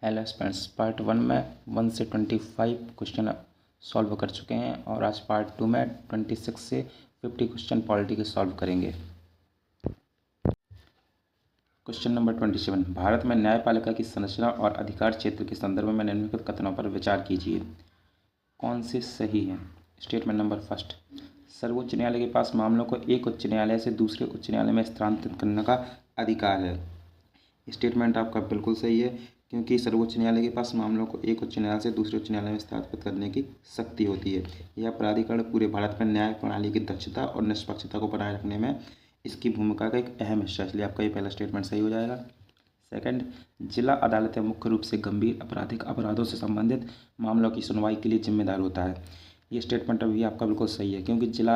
Hello students, part 1 में 1 से 25 question solve कर चुके हैं और आज पार्ट 2 में 26 से 50 क्वेश्चन पॉलिटी के सॉल्व करेंगे। क्वेश्चन नंबर 27, भारत में न्यायपालिका की संरचना और अधिकार क्षेत्र के संदर्भ में निम्नलिखित कथनों पर विचार कीजिए। कौन से सही हैं? स्टेटमेंट नंबर फर्स्ट, सर्वोच्च न्यायालय के पास मामलों को एक उच्च न्यायालय से दूसरे उच्च न्यायालय में स्थानांतरित करने का अधिकार है। स्टेटमेंट आपका बिल्कुल सही है, क्योंकि सर्वोच्च न्यायालय के पास मामलों को एक उच्च न्यायालय से दूसरे उच्च न्यायालय में स्थापित करने की शक्ति होती है। यह प्राधिकरण पूरे भारत में न्याय प्रणाली की दक्षता और निष्पक्षता को बनाए रखने में इसकी भूमिका का एक अहम हिस्सा है, इसलिए आपका ये पहला स्टेटमेंट सही हो जाएगा। सेकंड, जिला अदालतें मुख्य रूप से गंभीर आपराधिक अपराधों से संबंधित मामलों की सुनवाई के लिए जिम्मेदार होता है। ये स्टेटमेंट अभी आपका बिल्कुल सही है, क्योंकि जिला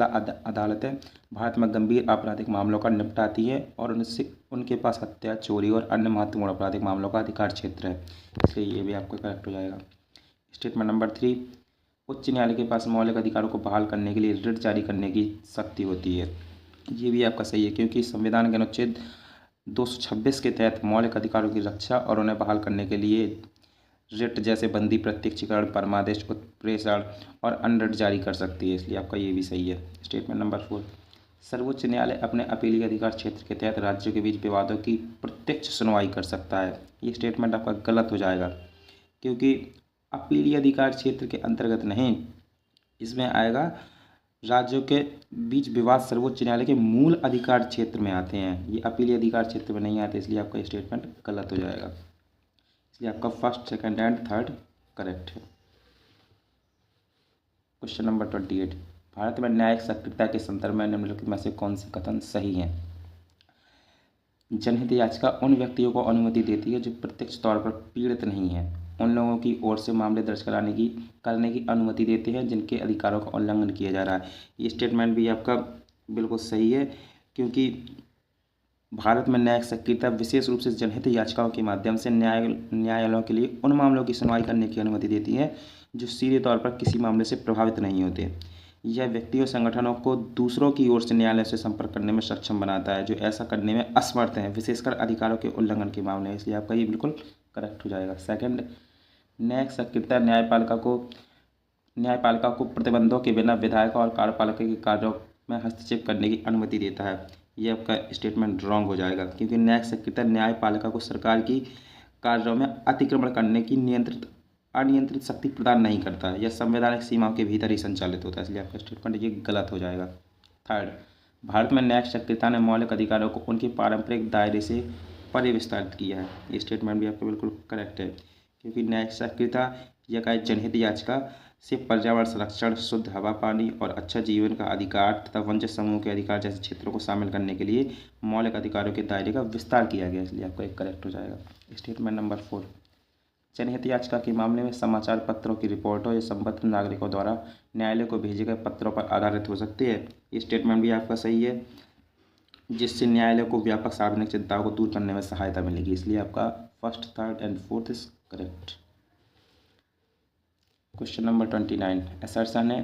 अदालतें भारत में गंभीर आपराधिक मामलों का निपटाती हैं और उनके पास हत्या, चोरी और अन्य महत्वपूर्ण आपराधिक मामलों का अधिकार क्षेत्र है, इसलिए ये भी आपका करेक्ट हो जाएगा। स्टेटमेंट नंबर 3, उच्च न्यायालय के पास मौलिक अधिकारों को बहाल करने के लिए रिट जारी करने की शक्ति होती है। ये भी आपका सही है, क्योंकि संविधान के अनुच्छेद 226 के तहत मौलिक अधिकारों की रक्षा और उन्हें बहाल करने के लिए रिट जैसे बंदी, प्रत्यक्षीकरण, परमादेश, उत्प्रेषण और अन्य रिट जारी कर सकती है, इसलिए आपका ये भी सही है। स्टेटमेंट नंबर 4, सर्वोच्च न्यायालय अपने अपीलीय अधिकार क्षेत्र के तहत राज्यों के बीच विवादों की प्रत्यक्ष सुनवाई कर सकता है। ये स्टेटमेंट आपका गलत हो जाएगा, क्योंकि अपीलीय अधिकार क्षेत्र के अंतर्गत नहीं, इसमें आएगा राज्यों के बीच विवाद सर्वोच्च न्यायालय के मूल अधिकार क्षेत्र में आते हैं, ये अपीलीय अधिकार क्षेत्र में नहीं आते, इसलिए आपका ये स्टेटमेंट गलत हो जाएगा। इसलिए आपका first, second and third correct है। क्वेश्चन नंबर 28, भारत में न्यायिक सक्रियता के संदर्भ में निम्नलिखित में से कौन से कथन सही हैं? जनहित याचिका उन व्यक्तियों को अनुमति देती है जो प्रत्यक्ष तौर पर पीड़ित नहीं है। उन लोगों की ओर से मामले दर्ज करने की अनुमति देते हैं जिनके अधिकारों का उल्लंघन किया जा रहा है। ये स्टेटमेंट भी आपका बिल्कुल सही है, क्योंकि भारत में न्यायिक सक्रियता विशेष रूप से जनहित याचिकाओं के माध्यम से न्यायालयों के लिए उन मामलों की सुनवाई करने की अनुमति देती है जो सीधे तौर पर किसी मामले से प्रभावित नहीं होते। यह व्यक्तियों संगठनों को दूसरों की ओर से न्यायालय से संपर्क करने में सक्षम बनाता है जो ऐसा करने में असमर्थ हैं, विशेषकर अधिकारों के उल्लंघन के मामले में, इसलिए आपका ये बिल्कुल करेक्ट हो जाएगा। सेकंड, न्यायिक सक्रियता न्यायपालिका को प्रतिबंधों के बिना विधायक और कार्यपालिका के कार्यों में हस्तक्षेप करने की अनुमति देता है। ये आपका स्टेटमेंट रॉन्ग हो जाएगा, क्योंकि न्यायिक सक्रियता न्यायपालिका को सरकार की कार्यों में अतिक्रमण करने की अनियंत्रित शक्ति प्रदान नहीं करता है। यह संवैधानिक सीमाओं के भीतर ही संचालित होता है, इसलिए आपका स्टेटमेंट ये गलत हो जाएगा। थर्ड, भारत में न्यायिक सक्रियता ने मौलिक अधिकारों को उनके पारंपरिक दायरे से परे विस्तारित किया है। ये स्टेटमेंट भी आपका बिल्कुल करेक्ट है, क्योंकि न्यायिक सक्रियता या जनहित याचिका से पर्यावरण संरक्षण, शुद्ध हवा, पानी और अच्छा जीवन का अधिकार तथा वंचित समूह के अधिकार जैसे क्षेत्रों को शामिल करने के लिए मौलिक अधिकारों के दायरे का विस्तार किया गया, इसलिए आपका एक करेक्ट हो जाएगा। स्टेटमेंट नंबर 4, जनहित याचिका के मामले में समाचार पत्रों की रिपोर्टों या संबद्ध नागरिकों द्वारा न्यायालय को भेजे गए पत्रों पर आधारित हो सकती है। ये स्टेटमेंट भी आपका सही है, जिससे न्यायालय को व्यापक सार्वजनिक चिंताओं को दूर करने में सहायता मिलेगी, इसलिए आपका first, third and fourth is correct. Question number 29, assertion है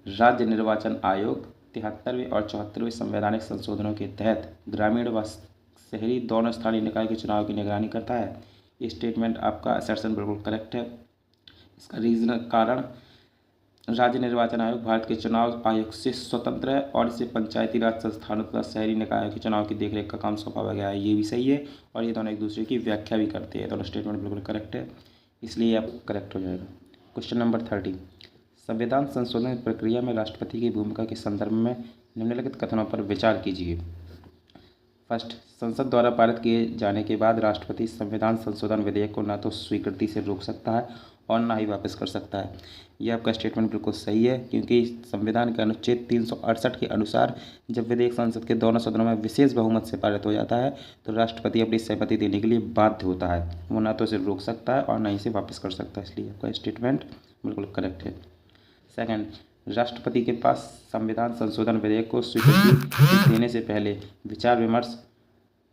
राज्य निर्वाचन आयोग 73वें और 74वें संवैधानिक संशोधनों के तहत ग्रामीण व शहरी दोनों स्थानीय निकाय के चुनाव की निगरानी करता है। ये स्टेटमेंट आपका असर्सन बिल्कुल करेक्ट है। इसका कारण, राज्य निर्वाचन आयोग भारत के चुनाव आयोग से स्वतंत्र है और इसे पंचायती राज संस्थानों तथा शहरी निकायों के चुनाव की देखरेख का काम सौंपा गया है। ये भी सही है, और ये दोनों एक दूसरे की व्याख्या भी करते हैं। दोनों स्टेटमेंट बिल्कुल करेक्ट है, इसलिए आप करेक्ट हो जाएगा। क्वेश्चन नंबर 30, संविधान संशोधन प्रक्रिया में राष्ट्रपति की भूमिका के संदर्भ में निम्नलिखित कथनों पर विचार कीजिए। फर्स्ट, संसद द्वारा पारित किए जाने के बाद राष्ट्रपति संविधान संशोधन विधेयक को न तो स्वीकृति से रोक सकता है और न ही वापस कर सकता है। यह आपका स्टेटमेंट बिल्कुल सही है, क्योंकि संविधान के अनुच्छेद 368 के अनुसार जब विधेयक संसद के दोनों सदनों में विशेष बहुमत से पारित हो जाता है तो राष्ट्रपति अपनी सहमति देने के लिए बाध्य होता है। वो न तो इसे रोक सकता है और न ही इसे वापस कर सकता है, इसलिए आपका स्टेटमेंट बिल्कुल करेक्ट है। सेकंड, राष्ट्रपति के पास संविधान संशोधन विधेयक को स्वीकृति देने से पहले विचार विमर्श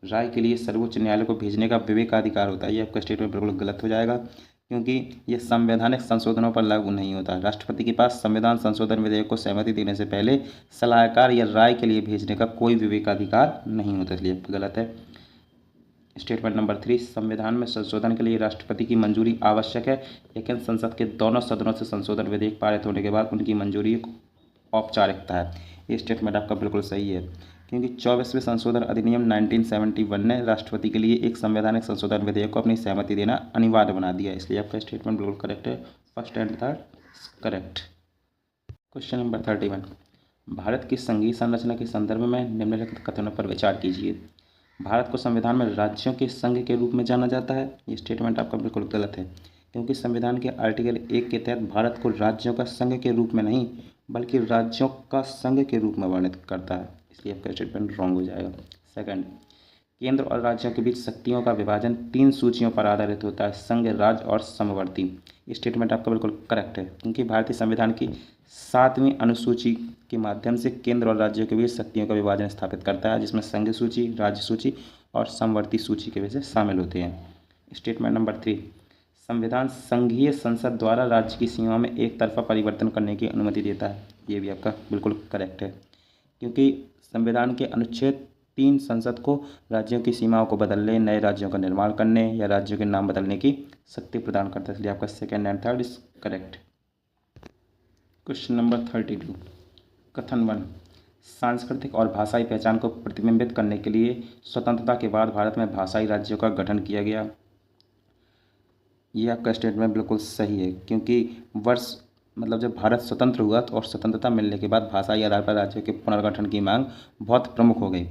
राय के लिए सर्वोच्च न्यायालय को भेजने का विवेकाधिकार होता है। ये आपका स्टेटमेंट बिल्कुल गलत हो जाएगा, क्योंकि यह संवैधानिक संशोधनों पर लागू नहीं होता। राष्ट्रपति के पास संविधान संशोधन विधेयक को सहमति देने से पहले सलाहकार या राय के लिए भेजने का कोई विवेकाधिकार नहीं होता, इसलिए गलत है। स्टेटमेंट नंबर 3, संविधान में संशोधन के लिए राष्ट्रपति की मंजूरी आवश्यक है, लेकिन संसद के दोनों सदनों से संशोधन विधेयक पारित होने के बाद उनकी मंजूरी एक औपचारिकता है। ये स्टेटमेंट आपका बिल्कुल सही है, क्योंकि 24वें संशोधन अधिनियम 1971 ने राष्ट्रपति के लिए एक संवैधानिक संशोधन विधेयक को अपनी सहमति देना अनिवार्य बना दिया, इसलिए आपका स्टेटमेंट बिल्कुल करेक्ट है। First and third correct. Question number 31, Bharat की संघीय संरचना के संदर्भ में निम्नलिखित कथनों पर विचार कीजिए। भारत को संविधान में राज्यों के संघ के रूप में जाना जाता है। ये स्टेटमेंट आपका बिल्कुल गलत है, क्योंकि संविधान के आर्टिकल 1 के तहत भारत को राज्यों का संघ के रूप में नहीं बल्कि राज्यों का संघ के रूप में वर्णित करता है, इसलिए आपका स्टेटमेंट रॉन्ग हो जाएगा। सेकंड, केंद्र और राज्यों के बीच शक्तियों का विभाजन 3 सूचियों पर आधारित होता है, संघ, राज्य और समवर्ती। ये स्टेटमेंट आपका बिल्कुल करेक्ट है, क्योंकि भारतीय संविधान की 7वीं अनुसूची के माध्यम से केंद्र और राज्यों के बीच शक्तियों का विभाजन स्थापित करता है, जिसमें संघ सूची, राज्य सूची और समवर्ती सूची के विषय शामिल होते हैं। स्टेटमेंट नंबर 3, संविधान संघीय संसद द्वारा राज्य की सीमा में एक तरफा परिवर्तन करने की अनुमति देता है। ये भी आपका बिल्कुल करेक्ट है, क्योंकि संविधान के अनुच्छेद 3 संसद को राज्यों की सीमाओं को बदलने, नए राज्यों का निर्माण करने या राज्यों के नाम बदलने की शक्ति प्रदान करता है, इसलिए आपका second and third is correct. Question number 32, कथन 1, सांस्कृतिक और भाषाई पहचान को प्रतिबिंबित करने के लिए स्वतंत्रता के बाद भारत में भाषाई राज्यों का गठन किया गया। ये आपका स्टेटमेंट बिल्कुल सही है, क्योंकि जब भारत स्वतंत्र हुआ तो और स्वतंत्रता मिलने के बाद भाषाई आधार पर राज्यों के पुनर्गठन की मांग बहुत प्रमुख हो गई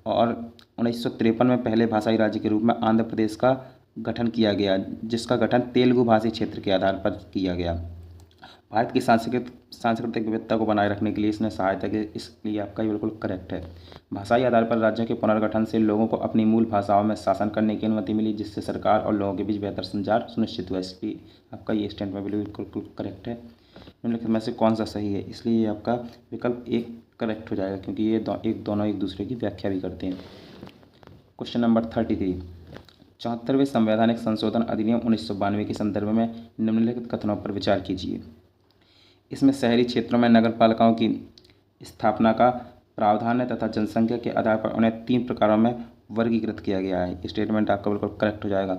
और 1953 में पहले भाषाई राज्य के रूप में आंध्र प्रदेश का गठन किया गया, जिसका गठन तेलुगु भाषी क्षेत्र के आधार पर किया गया। भारत की सांस्कृतिक विविधता को बनाए रखने के लिए इसने सहायता की, इसलिए आपका ये बिल्कुल करेक्ट है। भाषाई आधार पर राज्यों के पुनर्गठन से लोगों को अपनी मूल भाषाओं में शासन करने की अनुमति मिली, जिससे सरकार और लोगों के बीच बेहतर संचार सुनिश्चित हुआ, इसलिए आपका ये स्टेटमेंट बिल्कुल करेक्ट है। निम्नलिखित में से कौन सा सही है? इसलिए ये आपका विकल्प 1 करेक्ट हो जाएगा, क्योंकि ये दोनों एक दूसरे की व्याख्या भी करते हैं। क्वेश्चन नंबर 33, 74वें संवैधानिक संशोधन अधिनियम 1992 के संदर्भ में निम्नलिखित कथनों पर विचार कीजिए। इसमें शहरी क्षेत्रों में नगर पालिकाओं की स्थापना का प्रावधान है तथा जनसंख्या के आधार पर उन्हें 3 प्रकारों में वर्गीकृत किया गया है। स्टेटमेंट आपका बिल्कुल करेक्ट हो जाएगा,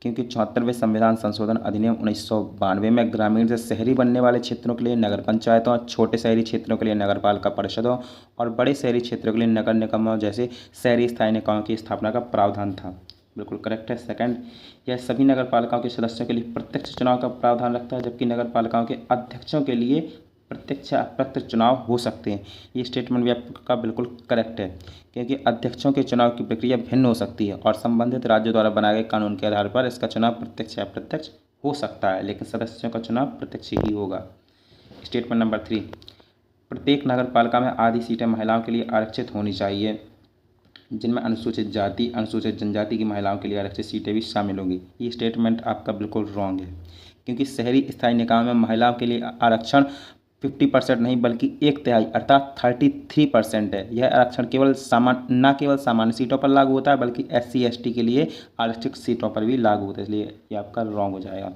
क्योंकि 74वें संविधान संशोधन अधिनियम 1992 में ग्रामीण से शहरी बनने वाले क्षेत्रों के लिए नगर पंचायतों, छोटे शहरी क्षेत्रों के लिए नगर पालिका परिषदों और बड़े शहरी क्षेत्रों के लिए नगर निगमों जैसे शहरी स्थायी निकायों की स्थापना का प्रावधान था। बिल्कुल करेक्ट है। सेकंड, यह सभी नगर पालिकाओं के सदस्यों के लिए प्रत्यक्ष चुनाव का प्रावधान रखता है, जबकि नगर पालिकाओं के अध्यक्षों के लिए प्रत्यक्ष अप्रत्यक्ष चुनाव हो सकते हैं। ये स्टेटमेंट भी आपका बिल्कुल करेक्ट है, क्योंकि अध्यक्षों के चुनाव की प्रक्रिया भिन्न हो सकती है और संबंधित राज्य द्वारा बनाए गए कानून के आधार पर इसका चुनाव प्रत्यक्ष या अप्रत्यक्ष हो सकता है, लेकिन सदस्यों का चुनाव प्रत्यक्ष ही होगा। स्टेटमेंट नंबर 3, प्रत्येक नगर पालिका में आधी सीटें महिलाओं के लिए आरक्षित होनी चाहिए, जिनमें अनुसूचित जाति, अनुसूचित जनजाति की महिलाओं के लिए आरक्षित सीटें भी शामिल होंगी। ये स्टेटमेंट आपका बिल्कुल रॉन्ग है, क्योंकि शहरी स्थायी निकायों में महिलाओं के लिए आरक्षण 50% नहीं बल्कि 1/3 अर्थात 33% है। यह आरक्षण न केवल सामान्य सीटों पर लागू होता है बल्कि SC ST के लिए आरक्षित सीटों पर भी लागू होता है, इसलिए ये आपका रॉन्ग हो जाएगा।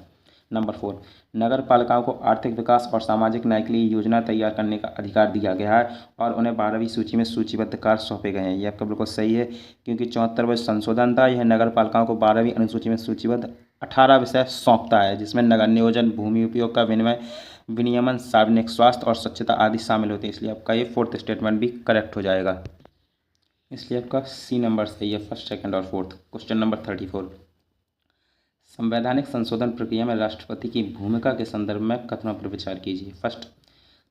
नंबर 4, नगर पालिकाओं को आर्थिक विकास और सामाजिक न्याय के लिए योजना तैयार करने का अधिकार दिया गया है और उन्हें 12वीं सूची में सूचीबद्ध कार्य सौंपे गए हैं। ये आपका बिल्कुल सही है, क्योंकि 74वां संशोधन था, यह नगर पालिकाओं को 12वीं अनुसूची में सूचीबद्ध 18 विषय सौंपता है, जिसमें नगर नियोजन, भूमि उपयोग का विनियमन, सार्वजनिक स्वास्थ्य और स्वच्छता आदि शामिल होते हैं, इसलिए आपका ये 4th स्टेटमेंट भी करेक्ट हो जाएगा। इसलिए आपका C नंबर सही है, फर्स्ट, सेकंड और फोर्थ। क्वेश्चन नंबर 34, संवैधानिक संशोधन प्रक्रिया में राष्ट्रपति की भूमिका के संदर्भ में कथनों पर विचार कीजिए। फर्स्ट,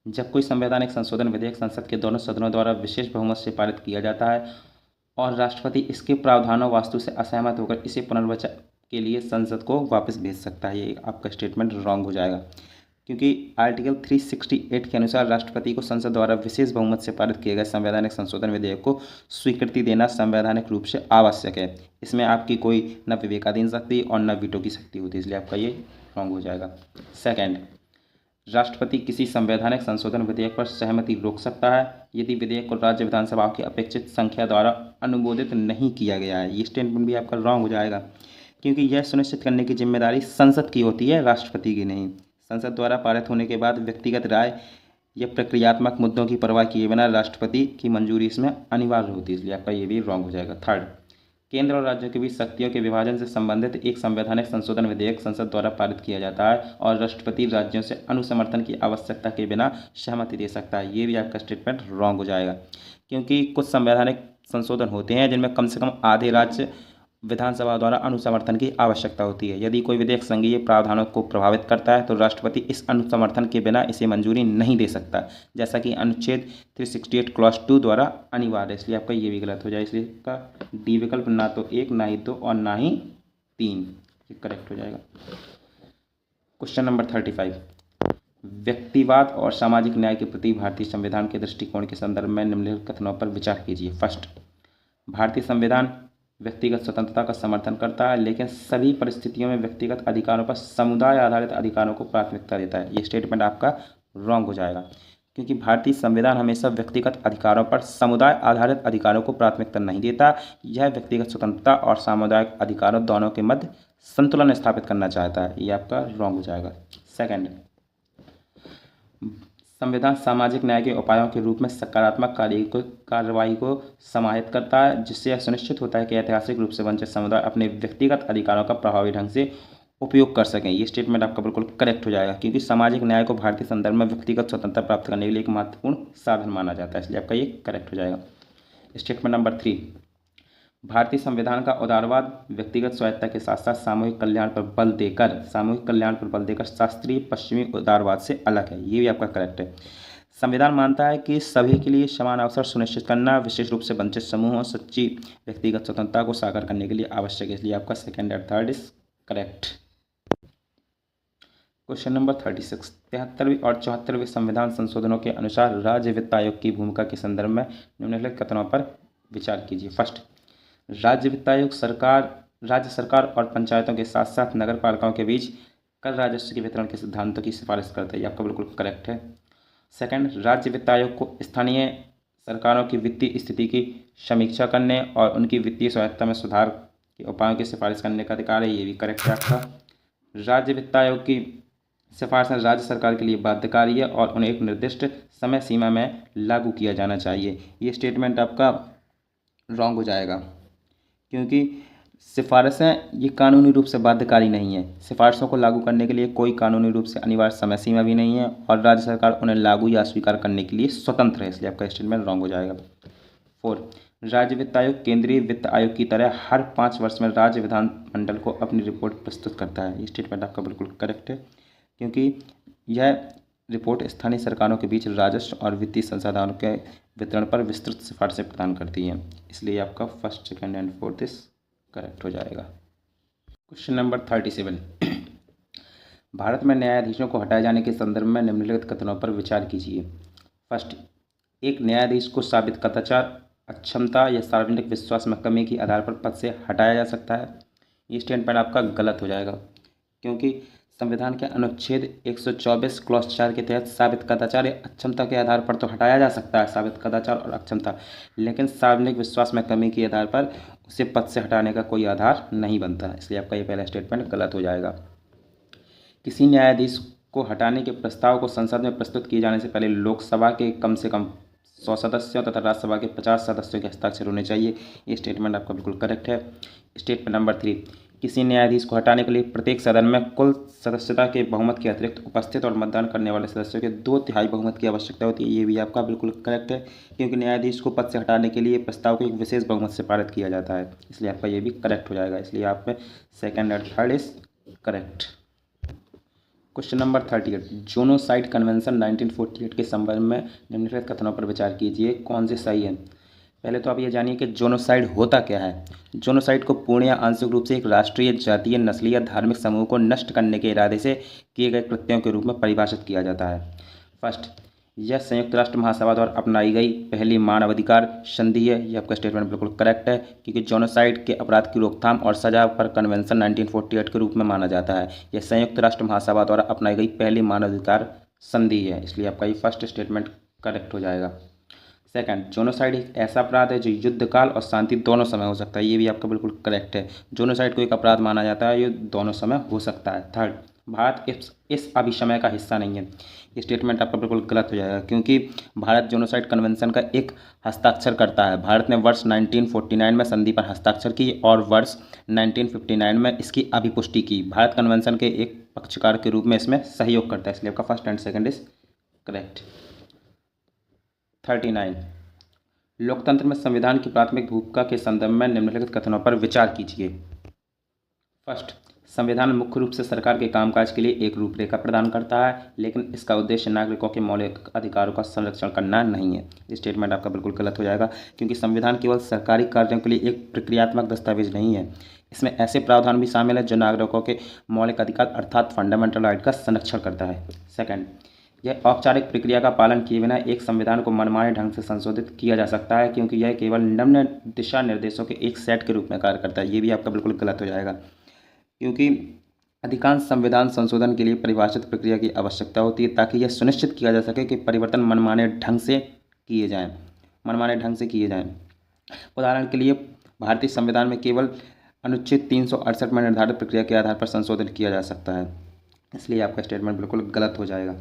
जब कोई संवैधानिक संशोधन विधेयक संसद के दोनों सदनों द्वारा विशेष बहुमत से पारित किया जाता है और राष्ट्रपति इसके प्रावधानों वास्तु से असहमत होकर इसे पुनर्विचार के लिए संसद को वापस भेज सकता है, ये आपका स्टेटमेंट रॉन्ग हो जाएगा, क्योंकि आर्टिकल 368 के अनुसार राष्ट्रपति को संसद द्वारा विशेष बहुमत से पारित किए गए संवैधानिक संशोधन विधेयक को स्वीकृति देना संवैधानिक रूप से आवश्यक है। इसमें आपकी कोई न विवेकाधीन शक्ति और न वीटो की शक्ति होती है, इसलिए आपका ये रॉन्ग हो जाएगा। सेकंड, राष्ट्रपति किसी संवैधानिक संशोधन विधेयक पर सहमति रोक सकता है यदि विधेयक को राज्य विधानसभाओं की अपेक्षित संख्या द्वारा अनुमोदित नहीं किया गया है। ये स्टेटमेंट भी आपका रॉन्ग हो जाएगा, क्योंकि यह सुनिश्चित करने की जिम्मेदारी संसद की होती है, राष्ट्रपति की नहीं। संसद द्वारा पारित होने के बाद व्यक्तिगत राय या प्रक्रियात्मक मुद्दों की परवाह किए बिना राष्ट्रपति की मंजूरी इसमें अनिवार्य होती है, इसलिए आपका ये भी रॉन्ग हो जाएगा। थर्ड, केंद्र और राज्यों के बीच शक्तियों के विभाजन से संबंधित एक संवैधानिक संशोधन विधेयक संसद द्वारा पारित किया जाता है और राष्ट्रपति राज्यों से अनुसमर्थन की आवश्यकता के बिना सहमति दे सकता है। ये भी आपका स्टेटमेंट रॉन्ग हो जाएगा, क्योंकि कुछ संवैधानिक संशोधन होते हैं जिनमें कम से कम आधे राज्य विधानसभा द्वारा अनुसमर्थन की आवश्यकता होती है। यदि कोई विधेयक संघीय प्रावधानों को प्रभावित करता है तो राष्ट्रपति इस अनुसमर्थन के बिना इसे मंजूरी नहीं दे सकता, जैसा कि अनुच्छेद 368 क्लॉज 2 द्वारा अनिवार्य है। इसलिए आपका ये भी गलत हो जाए। इसलिए इसका डी विकल्प ना तो 1, ना ही 2 और ना ही 3 ये करेक्ट हो जाएगा। क्वेश्चन नंबर 35, व्यक्तिवाद और सामाजिक न्याय के प्रति भारतीय संविधान के दृष्टिकोण के संदर्भ में निम्नलिखित कथनों पर विचार कीजिए। फर्स्ट, भारतीय संविधान व्यक्तिगत स्वतंत्रता का समर्थन करता है, लेकिन सभी परिस्थितियों में व्यक्तिगत अधिकारों पर समुदाय आधारित अधिकारों को प्राथमिकता देता है। ये स्टेटमेंट आपका रॉन्ग हो जाएगा, क्योंकि भारतीय संविधान हमेशा व्यक्तिगत अधिकारों पर समुदाय आधारित अधिकारों को प्राथमिकता नहीं देता। यह व्यक्तिगत स्वतंत्रता और सामुदायिक अधिकारों दोनों के मध्य संतुलन स्थापित करना चाहता है। ये आपका रॉन्ग हो जाएगा। सेकंड, संविधान सामाजिक न्याय के उपायों के रूप में सकारात्मक कार्रवाई को समाहित करता है, जिससे यह सुनिश्चित होता है कि ऐतिहासिक रूप से वंचित समुदाय अपने व्यक्तिगत अधिकारों का प्रभावी ढंग से उपयोग कर सकें। ये स्टेटमेंट आपका बिल्कुल करेक्ट हो जाएगा, क्योंकि सामाजिक न्याय को भारतीय संदर्भ में व्यक्तिगत स्वतंत्रता प्राप्त करने के लिए एक महत्वपूर्ण साधन माना जाता है। इसलिए आपका ये करेक्ट हो जाएगा। स्टेटमेंट नंबर 3, भारतीय संविधान का उदारवाद व्यक्तिगत स्वायत्तता के साथ साथ सामूहिक कल्याण पर बल देकर शास्त्रीय पश्चिमी उदारवाद से अलग है। ये भी आपका करेक्ट है। संविधान मानता है कि सभी के लिए समान अवसर सुनिश्चित करना विशेष रूप से वंचित समूहों सच्ची व्यक्तिगत स्वतंत्रता को साकार करने के लिए आवश्यक है। इसलिए आपका सेकंड और third is correct. Question number 36, 73वें और 74वें संविधान संशोधनों के अनुसार राज्य वित्त आयोग की भूमिका के संदर्भ में निम्नलिखित कथनों पर विचार कीजिए। फर्स्ट, राज्य वित्त आयोग राज्य सरकार और पंचायतों के साथ साथ नगर पालिकाओं के बीच कर राजस्व के वितरण के सिद्धांतों की सिफारिश करता है। ये आपका बिल्कुल करेक्ट है। सेकंड, राज्य वित्त आयोग को स्थानीय सरकारों की वित्तीय स्थिति की समीक्षा करने और उनकी वित्तीय स्वायत्तता में सुधार के उपायों की सिफारिश करने का अधिकार है। ये भी करेक्ट है आपका। राज्य वित्त आयोग की सिफारिशें राज्य सरकार के लिए बाध्यकारी है और उन्हें एक निर्दिष्ट समय सीमा में लागू किया जाना चाहिए। ये स्टेटमेंट आपका रॉन्ग हो जाएगा, क्योंकि सिफारिशें ये कानूनी रूप से बाध्यकारी नहीं है। सिफारिशों को लागू करने के लिए कोई कानूनी रूप से अनिवार्य समय सीमा भी नहीं है और राज्य सरकार उन्हें लागू या अस्वीकार करने के लिए स्वतंत्र है। इसलिए आपका स्टेटमेंट रॉन्ग हो जाएगा। 4, राज्य वित्त आयोग केंद्रीय वित्त आयोग की तरह हर 5 वर्ष में राज्य विधानमंडल को अपनी रिपोर्ट प्रस्तुत करता है। ये स्टेटमेंट आपका बिल्कुल करेक्ट है, क्योंकि यह रिपोर्ट स्थानीय सरकारों के बीच राजस्व और वित्तीय संसाधनों के वितरण पर विस्तृत सिफारिशें प्रदान करती हैं। इसलिए आपका फर्स्ट, सेकंड एंड फोर्थ इस करेक्ट हो जाएगा। क्वेश्चन नंबर 37, भारत में न्यायाधीशों को हटाए जाने के संदर्भ में निम्नलिखित कथनों पर विचार कीजिए। फर्स्ट, एक न्यायाधीश को साबित कदाचार, अक्षमता या सार्वजनिक विश्वास में कमी के आधार पर पद से हटाया जा सकता है। ये स्टेटमेंट आपका गलत हो जाएगा, क्योंकि संविधान के अनुच्छेद 124 क्लॉज 4 के तहत साबित कदाचार या अक्षमता के आधार पर तो हटाया जा सकता है, साबित कदाचार और अक्षमता, लेकिन सार्वजनिक विश्वास में कमी के आधार पर उसे पद से हटाने का कोई आधार नहीं बनता। इसलिए आपका ये पहला स्टेटमेंट गलत हो जाएगा। किसी न्यायाधीश को हटाने के प्रस्ताव को संसद में प्रस्तुत किए जाने से पहले लोकसभा के कम से कम 100 सदस्यों तथा राज्यसभा के 50 सदस्यों के हस्ताक्षर होने चाहिए। ये स्टेटमेंट आपका बिल्कुल करेक्ट है। स्टेटमेंट नंबर 3, किसी न्यायाधीश को हटाने के लिए प्रत्येक सदन में कुल सदस्यता के बहुमत के अतिरिक्त उपस्थित और मतदान करने वाले सदस्यों के 2/3 बहुमत की आवश्यकता होती है। ये भी आपका बिल्कुल करेक्ट है, क्योंकि न्यायाधीश को पद से हटाने के लिए प्रस्ताव को एक विशेष बहुमत से पारित किया जाता है। इसलिए आपका ये भी करेक्ट हो जाएगा। इसलिए आप में सेकंड और third is correct. Question number 38, genocide convention 1948 के संबंध में निम्नलिखित कथनों पर विचार कीजिए, कौन से सही है। पहले तो आप ये जानिए कि जोनोसाइड होता क्या है। जोनोसाइड को पूर्ण या आंशिक रूप से एक राष्ट्रीय, जातीय, नस्लीय या धार्मिक समूह को नष्ट करने के इरादे से किए गए कृत्यों के रूप में परिभाषित किया जाता है। फर्स्ट, यह संयुक्त राष्ट्र महासभा द्वारा अपनाई गई पहली मानवाधिकार संधि है। यह आपका स्टेटमेंट बिल्कुल करेक्ट है, क्योंकि जोनोसाइड के अपराध की रोकथाम और सजा पर कन्वेंशन 1948 के रूप में माना जाता है। यह संयुक्त राष्ट्र महासभा द्वारा अपनाई गई पहली मानवाधिकार संधि है। इसलिए आपका ये फर्स्ट स्टेटमेंट करेक्ट हो जाएगा। सेकंड, जोनोसाइड एक ऐसा अपराध है जो युद्ध काल और शांति दोनों समय हो सकता है। ये भी आपका बिल्कुल करेक्ट है। जोनोसाइड को एक अपराध माना जाता है, ये दोनों समय हो सकता है। थर्ड, भारत इस अभिसमय का हिस्सा नहीं है। ये स्टेटमेंट आपका बिल्कुल गलत हो जाएगा, क्योंकि भारत जेनोसाइड कन्वेंशन का एक हस्ताक्षर करता है। भारत ने वर्ष 1949 में संधि पर हस्ताक्षर की और वर्ष 1959 में इसकी अभिपुष्टि की। भारत कन्वेंशन के एक पक्षकार के रूप में इसमें सहयोग करता है, इसलिए आपका first and second is correct. 39, लोकतंत्र में संविधान की प्राथमिक भूमिका के संदर्भ में निम्नलिखित कथनों पर विचार कीजिए। फर्स्ट, संविधान मुख्य रूप से सरकार के कामकाज के लिए एक रूपरेखा प्रदान करता है, लेकिन इसका उद्देश्य नागरिकों के मौलिक अधिकारों का संरक्षण करना नहीं है। ये स्टेटमेंट आपका बिल्कुल गलत हो जाएगा, क्योंकि संविधान केवल सरकारी कार्यों के लिए एक प्रक्रियात्मक दस्तावेज नहीं है। इसमें ऐसे प्रावधान भी शामिल हैं जो नागरिकों के मौलिक अधिकार अर्थात फंडामेंटल राइट का संरक्षण करता है। सेकंड, यह औपचारिक प्रक्रिया का पालन किए बिना एक संविधान को मनमाने ढंग से संशोधित किया जा सकता है, क्योंकि यह केवल निम्न दिशा निर्देशों के एक सेट के रूप में कार्य करता है। ये भी आपका बिल्कुल गलत हो जाएगा, क्योंकि अधिकांश संविधान संशोधन के लिए परिभाषित प्रक्रिया की आवश्यकता होती है, ताकि यह सुनिश्चित किया जा सके कि परिवर्तन मनमाने ढंग से किए जाएं। उदाहरण के लिए, भारतीय संविधान में केवल अनुच्छेद 368 में निर्धारित प्रक्रिया के आधार पर संशोधन किया जा सकता है, इसलिए आपका स्टेटमेंट बिल्कुल गलत हो जाएगा।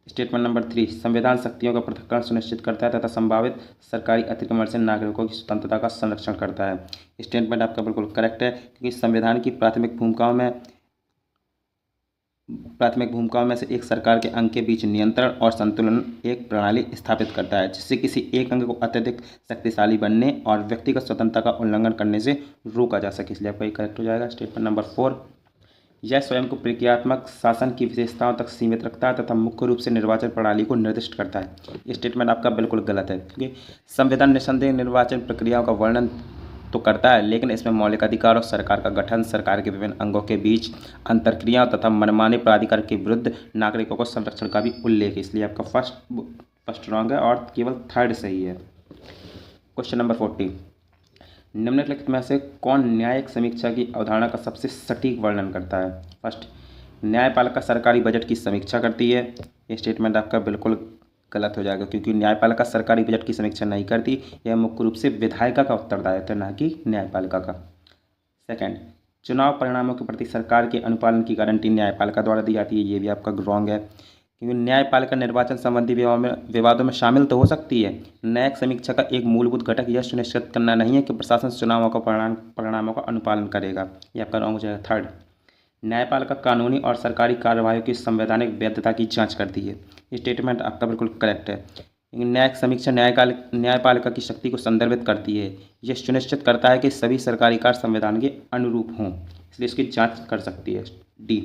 स्टेटमेंट नंबर 3, संविधान शक्तियों का पृथक्करण सुनिश्चित करता है तथा संभावित सरकारी अतिक्रमण से नागरिकों की स्वतंत्रता का संरक्षण करता है। स्टेटमेंट आपका बिल्कुल करेक्ट है, क्योंकि संविधान की प्राथमिक भूमिकाओं में से एक सरकार के अंग के बीच नियंत्रण और संतुलन एक प्रणाली स्थापित करता है, जिससे किसी एक अंग को अत्यधिक शक्तिशाली बनने और व्यक्तिगत स्वतंत्रता का उल्लंघन करने से रोका जा सके, इसलिए आपका ये करेक्ट हो जाएगा। स्टेटमेंट नंबर 4, यह स्वयं को प्रक्रियात्मक शासन की विशेषताओं तक सीमित रखता है तथा मुख्य रूप से निर्वाचन प्रणाली को निर्दिष्ट करता है। ये स्टेटमेंट आपका बिल्कुल गलत है, क्योंकि संविधान निस्संदेह निर्वाचन प्रक्रियाओं का वर्णन तो करता है, लेकिन इसमें मौलिक अधिकारों, सरकार का गठन, सरकार के विभिन्न अंगों के बीच अंतर्क्रियाओं तथा मनमाने प्राधिकार के विरुद्ध नागरिकों को संरक्षण का भी उल्लेख है, इसलिए आपका फर्स्ट रॉन्ग है और केवल थर्ड सही है। क्वेश्चन नंबर 40, निम्नलिखित में से कौन न्यायिक समीक्षा की अवधारणा का सबसे सटीक वर्णन करता है। फर्स्ट, न्यायपालिका सरकारी बजट की समीक्षा करती है। ये स्टेटमेंट आपका बिल्कुल गलत हो जाएगा, क्योंकि न्यायपालिका सरकारी बजट की समीक्षा नहीं करती। यह मुख्य रूप से विधायिका का उत्तरदायित्व है, न कि न्यायपालिका का। सेकंड, चुनाव परिणामों के प्रति सरकार के अनुपालन की गारंटी न्यायपालिका द्वारा दी जाती है। ये भी आपका रॉन्ग है, क्योंकि न्यायपालिका निर्वाचन संबंधी विवादों में शामिल तो हो सकती है। न्यायिक समीक्षा का एक मूलभूत घटक यह सुनिश्चित करना नहीं है कि प्रशासन चुनावों का परिणामों का अनुपालन करेगा। यह आपका रॉन्ग हो जाएगा। थर्ड, न्यायपालिका कानूनी और सरकारी कार्यवाही की संवैधानिक वैधता की जांच करती है। ये स्टेटमेंट आपका बिल्कुल करेक्ट है। न्यायिक समीक्षा न्यायपालिका की शक्ति को संदर्भित करती है। यह सुनिश्चित करता है कि सभी सरकारी कार्य संविधान के अनुरूप हों, इसलिए इसकी जांच कर सकती है। डी,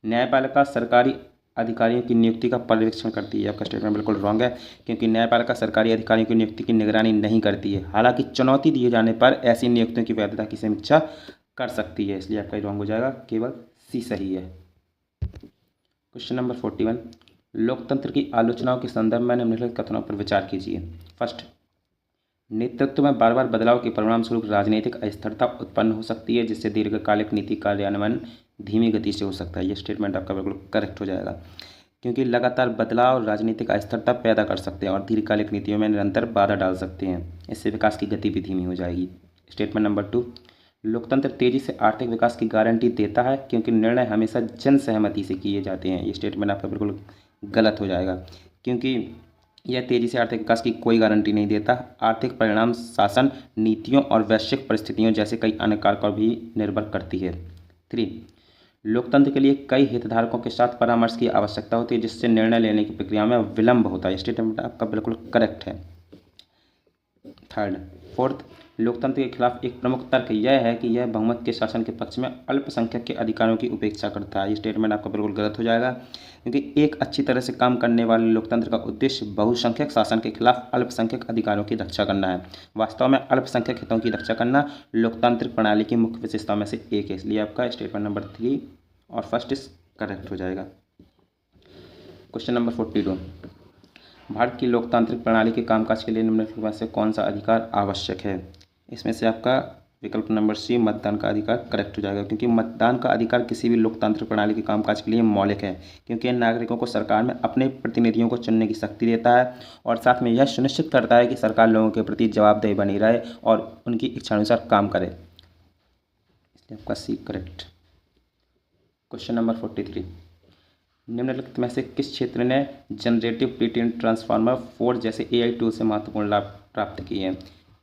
न्यायपालिका सरकारी अधिकारियों की नियुक्ति का पर्यवेक्षण करती है। आपका स्टेटमेंट बिल्कुल रॉन्ग है, क्योंकि न्यायपालिका सरकारी अधिकारियों की नियुक्ति की निगरानी नहीं करती है। हालांकि चुनौती दिए जाने पर ऐसी नियुक्तियों की वैधता की समीक्षा कर सकती है, इसलिए आपका रॉन्ग हो जाएगा। केवल सी सही है। क्वेश्चन नंबर 41, लोकतंत्र की आलोचनाओं के संदर्भ में निम्नलिखित कथनों पर विचार कीजिए। फर्स्ट, नेतृत्व में बार बार बदलाव के परिणाम स्वरूप राजनीतिक अस्थिरता उत्पन्न हो सकती है, जिससे दीर्घकालिक नीति कार्यान्वयन धीमी गति से हो सकता है। ये स्टेटमेंट आपका बिल्कुल करेक्ट हो जाएगा, क्योंकि लगातार बदलाव राजनीतिक अस्थिरता पैदा कर सकते हैं और दीर्घकालिक नीतियों में निरंतर बाधा डाल सकते हैं। इससे विकास की गति भी धीमी हो जाएगी। स्टेटमेंट नंबर 2, लोकतंत्र तेजी से आर्थिक विकास की गारंटी देता है, क्योंकि निर्णय हमेशा जन सहमति से किए जाते हैं। ये स्टेटमेंट आपका बिल्कुल गलत हो जाएगा, क्योंकि यह तेजी से आर्थिक विकास की कोई गारंटी नहीं देता। आर्थिक परिणाम शासन, नीतियों और वैश्विक परिस्थितियों जैसे कई अन्य कारकों पर भी निर्भर करती है। 3, लोकतंत्र के लिए कई हितधारकों के साथ परामर्श की आवश्यकता होती है, जिससे निर्णय लेने की प्रक्रिया में विलंब होता है। स्टेटमेंट आपका बिल्कुल करेक्ट है। फोर्थ, लोकतंत्र के खिलाफ एक प्रमुख तर्क यह है कि यह बहुमत के शासन के पक्ष में अल्पसंख्यक के अधिकारों की उपेक्षा करता है। ये स्टेटमेंट आपका बिल्कुल गलत हो जाएगा, क्योंकि एक अच्छी तरह से काम करने वाले लोकतंत्र का उद्देश्य बहुसंख्यक शासन के खिलाफ अल्पसंख्यक अधिकारों की रक्षा करना है। वास्तव में अल्पसंख्यक हितों की रक्षा करना लोकतांत्रिक प्रणाली की मुख्य विशेषताओं में से एक है, इसलिए आपका स्टेटमेंट नंबर 3 और फर्स्ट इस करेक्ट हो जाएगा। क्वेश्चन नंबर 42, भारत की लोकतांत्रिक प्रणाली के कामकाज के लिए निम्नलिखित में से कौन सा अधिकार आवश्यक है। इसमें से आपका विकल्प नंबर सी मतदान का अधिकार करेक्ट हो जाएगा, क्योंकि मतदान का अधिकार किसी भी लोकतांत्रिक प्रणाली के कामकाज के लिए मौलिक है, क्योंकि यह नागरिकों को सरकार में अपने प्रतिनिधियों को चुनने की शक्ति देता है और साथ में यह सुनिश्चित करता है कि सरकार लोगों के प्रति जवाबदेह बनी रहे और उनकी इच्छानुसार काम करे, इसलिए आपका सी करेक्ट। क्वेश्चन नंबर 43, निम्नलिखित में से किस क्षेत्र ने जनरेटिव प्रीट्रेन ट्रांसफार्मर 4 जैसे एआई टूल से महत्वपूर्ण लाभ प्राप्त किए हैं?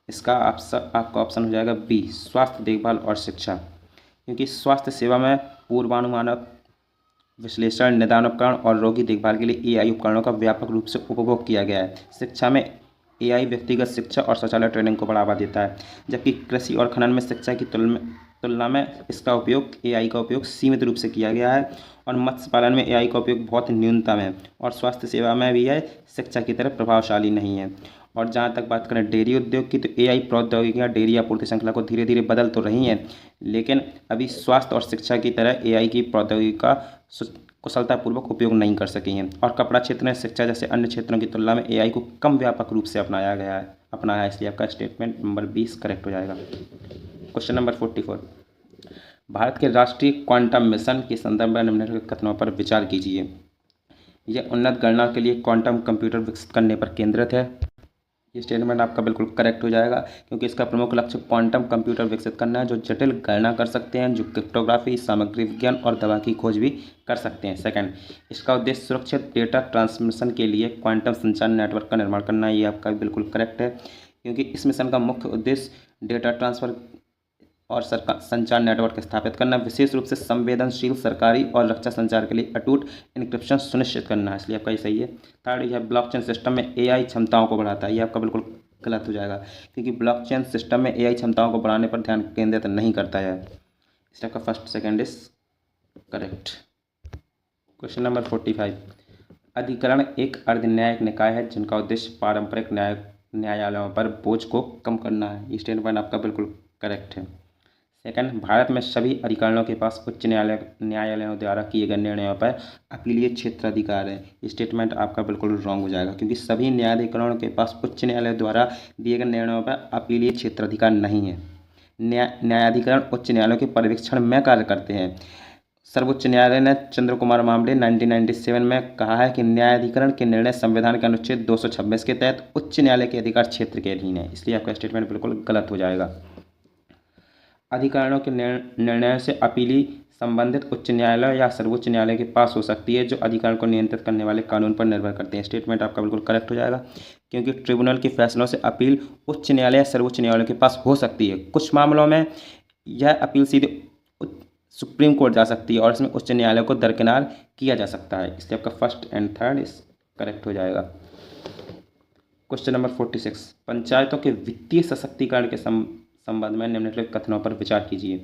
इसका आपका ऑप्शन हो जाएगा बी, स्वास्थ्य देखभाल और शिक्षा, क्योंकि स्वास्थ्य सेवा में पूर्वानुमानक विश्लेषण, निदान उपकरण और रोगी देखभाल के लिए एआई उपकरणों का व्यापक रूप से उपभोग किया गया है। शिक्षा में एआई व्यक्तिगत शिक्षा और शौचालय ट्रेनिंग को बढ़ावा देता है, जबकि कृषि और खनन में शिक्षा की तुलना में इसका उपयोग एआई का उपयोग सीमित रूप से किया गया है, और मत्स्य पालन में एआई का उपयोग बहुत न्यूनतम है, और स्वास्थ्य सेवा में भी है शिक्षा की तरह प्रभावशाली नहीं है। और जहाँ तक बात करें डेयरी उद्योग की, तो एआई प्रौद्योगिकियाँ डेयरी आपूर्ति श्रृंखला को धीरे धीरे बदल तो रही हैं, लेकिन अभी स्वास्थ्य और शिक्षा की तरह एआई की प्रौद्योगिकी का कुशलतापूर्वक उपयोग नहीं कर सकी हैं। और कपड़ा क्षेत्र में शिक्षा जैसे अन्य क्षेत्रों की तुलना में एआई को कम व्यापक रूप से अपनाया है, इसलिए आपका स्टेटमेंट नंबर 20 करेक्ट हो जाएगा। क्वेश्चन नंबर 44, भारत के राष्ट्रीय क्वांटम मिशन के संदर्भ में निम्नलिखित कथनों पर विचार कीजिए। यह उन्नत गणना के लिए क्वांटम कंप्यूटर विकसित करने पर केंद्रित है। ये स्टेटमेंट आपका बिल्कुल करेक्ट हो जाएगा, क्योंकि इसका प्रमुख लक्ष्य क्वांटम कंप्यूटर विकसित करना है जो जटिल गणना कर सकते हैं, जो क्रिप्टोग्राफी, सामग्री विज्ञान और दवा की खोज भी कर सकते हैं। सेकंड, इसका उद्देश्य सुरक्षित डेटा ट्रांसमिशन के लिए क्वांटम संचार नेटवर्क का निर्माण करना है। ये आपका बिल्कुल करेक्ट है, क्योंकि इस मिशन का मुख्य उद्देश्य डेटा ट्रांसफर और संचार नेटवर्क स्थापित करना, विशेष रूप से संवेदनशील सरकारी और रक्षा संचार के लिए अटूट इनक्रिप्शन सुनिश्चित करना है, इसलिए आपका ये सही है। थर्ड, यह ब्लॉकचेन सिस्टम में एआई क्षमताओं को बढ़ाता है। ये आपका बिल्कुल गलत हो जाएगा, क्योंकि ब्लॉकचेन सिस्टम में एआई क्षमताओं को बढ़ाने पर ध्यान केंद्रित नहीं करता है, इसलिए आपका first second is correct. Question number 45, अधिकरण एक अर्धन्यायिक निकाय है जिनका उद्देश्य पारंपरिक न्यायालयों पर बोझ को कम करना है। ये स्टेटमेंट आपका बिल्कुल करेक्ट है। सेकंड, भारत में सभी अधिकारियों के पास उच्च न्यायालयों द्वारा किए गए निर्णयों पर अपीलीय क्षेत्राधिकार है। ये स्टेटमेंट आपका बिल्कुल रॉन्ग हो जाएगा, क्योंकि सभी न्यायाधिकरणों के पास उच्च न्यायालय द्वारा दिए गए निर्णयों पर अपीलीय क्षेत्राधिकार नहीं है। न्यायाधिकरण उच्च न्यायालयों के पर्यवेक्षण में कार्य करते हैं। सर्वोच्च न्यायालय ने चंद्र कुमार मामले 1997 में कहा है कि न्यायाधिकरण के निर्णय संविधान के अनुच्छेद 226 के तहत उच्च न्यायालय के अधिकार क्षेत्र के अधीन है, इसलिए आपका स्टेटमेंट बिल्कुल गलत हो जाएगा। अधिकारियों के निर्णयों से अपीली संबंधित उच्च न्यायालय या सर्वोच्च न्यायालय के पास हो सकती है, जो अधिकार को नियंत्रित करने वाले कानून पर निर्भर करते हैं। स्टेटमेंट आपका बिल्कुल करेक्ट हो जाएगा, क्योंकि ट्रिब्यूनल के फैसलों से अपील उच्च न्यायालय या सर्वोच्च न्यायालय के पास हो सकती है। कुछ मामलों में यह अपील सीधे सुप्रीम कोर्ट जा सकती है और इसमें उच्च न्यायालय को दरकिनार किया जा सकता है, इसलिए आपका फर्स्ट एंड थर्ड इस करेक्ट हो जाएगा। क्वेश्चन नंबर 46, पंचायतों के वित्तीय सशक्तिकरण के संबंध में निम्नलिखित कथनों पर विचार कीजिए।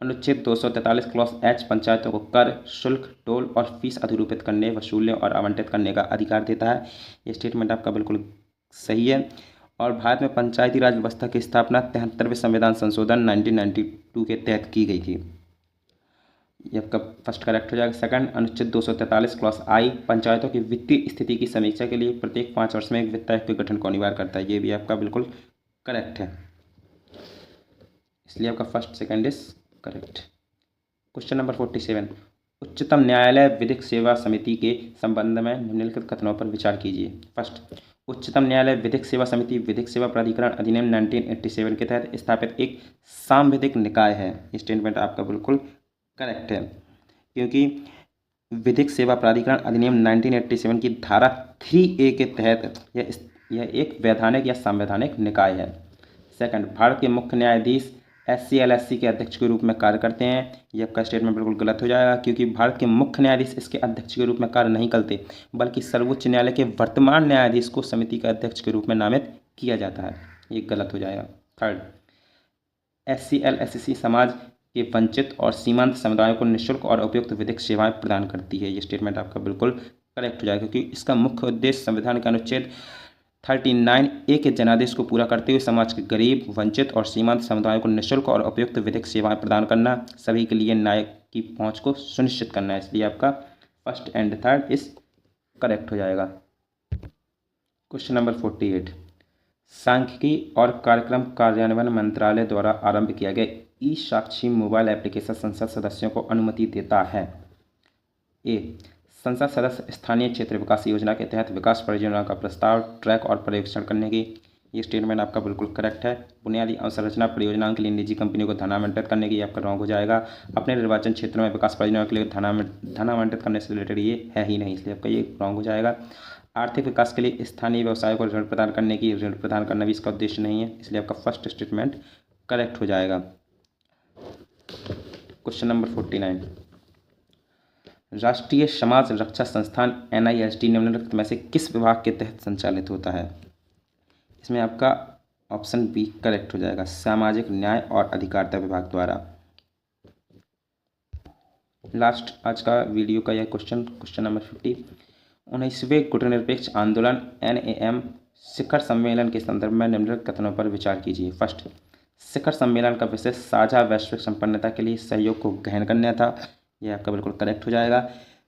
अनुच्छेद 243 क्लॉज एच पंचायतों को कर, शुल्क, टोल और फीस अधिरूपित करने, वसूलने और आवंटित करने का अधिकार देता है। ये स्टेटमेंट आपका बिल्कुल सही है। और भारत में पंचायती राज व्यवस्था की स्थापना 73वें संविधान संशोधन 1992 के तहत की गई थी। ये आपका फर्स्ट करेक्ट हो जाएगा। सेकंड, अनुच्छेद 243 क्लॉज आई पंचायतों की वित्तीय स्थिति की समीक्षा के लिए प्रत्येक 5 वर्ष में एक वित्त आयोग के गठन को अनिवार्य करता है। ये भी आपका बिल्कुल करेक्ट है, इसलिए आपका first second is correct. Question number 47, उच्चतम न्यायालय विधिक सेवा समिति के संबंध में निम्नलिखित कथनों पर विचार कीजिए। फर्स्ट, उच्चतम न्यायालय विधिक सेवा समिति विधिक सेवा प्राधिकरण अधिनियम 1987 के तहत स्थापित एक सांविधिक निकाय है। स्टेटमेंट आपका बिल्कुल करेक्ट है, क्योंकि विधिक सेवा प्राधिकरण अधिनियम 1987 की धारा 3A के तहत यह एक वैधानिक या संवैधानिक निकाय है। सेकंड, भारत के मुख्य न्यायाधीश SCLSC के अध्यक्ष के रूप में कार्य करते हैं। ये आपका स्टेटमेंट बिल्कुल गलत हो जाएगा, क्योंकि भारत के मुख्य न्यायाधीश इसके अध्यक्ष के रूप में कार्य नहीं करते, बल्कि सर्वोच्च न्यायालय के वर्तमान न्यायाधीश को समिति के अध्यक्ष के रूप में नामित किया जाता है। ये गलत हो जाएगा। थर्ड, SCLSC समाज के वंचित और सीमांत समुदायों को निःशुल्क और उपयुक्त विधिक सेवाएं प्रदान करती है। ये स्टेटमेंट आपका बिल्कुल करेक्ट हो जाएगा, क्योंकि इसका मुख्य उद्देश्य संविधान के अनुच्छेद 39A के जनादेश को पूरा करते हुए समाज के गरीब, वंचित और सीमांत समुदायों को निःशुल्क और उपयुक्त विधिक सेवाएं प्रदान करना, सभी के लिए न्याय की पहुंच को सुनिश्चित करना है, इसलिए आपका फर्स्ट एंड थर्ड इस करेक्ट हो जाएगा। क्वेश्चन नंबर 48, सांख्यिकी और कार्यक्रम कार्यान्वयन मंत्रालय द्वारा आरंभ किया गया ई साक्षी मोबाइल एप्लीकेशन संसद सदस्यों को अनुमति देता है। ए, संसद सदस्य स्थानीय क्षेत्र विकास योजना के तहत विकास परियोजना का प्रस्ताव, ट्रैक और पर्यवेक्षण करने की। ये स्टेटमेंट आपका बिल्कुल करेक्ट है। बुनियादी अवसंरचना परियोजनाओं के लिए निजी कंपनियों को धन आवंटित करने की आपका रॉन्ग हो जाएगा। अपने निर्वाचन क्षेत्रों में विकास परियोजनाओं के लिए धन आवंटित करने से रिलेटेड ये है ही नहीं, इसलिए आपका ये रॉन्ग हो जाएगा। आर्थिक विकास के लिए स्थानीय व्यवसाय को ऋण प्रदान करना भी इसका उद्देश्य नहीं है, इसलिए आपका फर्स्ट स्टेटमेंट करेक्ट हो जाएगा। क्वेश्चन नंबर 49, राष्ट्रीय समाज रक्षा संस्थान NIST निम्नलिखित में से किस विभाग के तहत संचालित होता है? इसमें आपका ऑप्शन बी करेक्ट हो जाएगा, सामाजिक न्याय और अधिकारिता विभाग द्वारा। लास्ट आज का वीडियो का यह क्वेश्चन नंबर 50, 19वें गुटनिरपेक्ष आंदोलन NAM शिखर सम्मेलन के संदर्भ में निम्नलिखित कथनों पर विचार कीजिए। फर्स्ट, शिखर सम्मेलन का विषय साझा वैश्विक संपन्नता के लिए सहयोग को गहन करना था। यह आपका बिल्कुल करेक्ट हो जाएगा,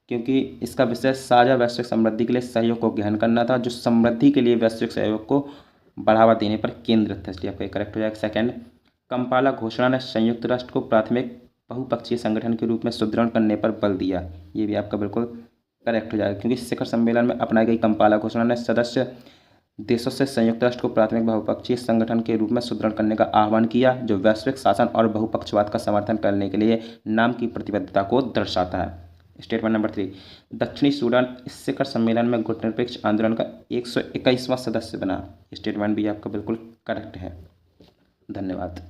क्योंकि इसका विषय साझा वैश्विक समृद्धि के लिए सहयोग को गहन करना था, जो समृद्धि के लिए वैश्विक सहयोग को बढ़ावा देने पर केंद्रित था, इसलिए आपका करेक्ट हो जाएगा। सेकंड, कंपाला घोषणा ने संयुक्त राष्ट्र को प्राथमिक बहुपक्षीय संगठन के रूप में सुदृढ़ करने पर बल दिया। ये भी आपका बिल्कुल करेक्ट हो जाएगा, क्योंकि शिखर सम्मेलन में अपनाई गई कंपाला घोषणा ने सदस्य देशों से संयुक्त राष्ट्र को प्राथमिक बहुपक्षीय संगठन के रूप में सुदृढ़ करने का आह्वान किया, जो वैश्विक शासन और बहुपक्षवाद का समर्थन करने के लिए नाम की प्रतिबद्धता को दर्शाता है। स्टेटमेंट नंबर 3, दक्षिणी सूडान इस शिखर सम्मेलन में गुटनिरपेक्ष आंदोलन का 121वां सदस्य बना। स्टेटमेंट भी आपका बिल्कुल करेक्ट है। धन्यवाद।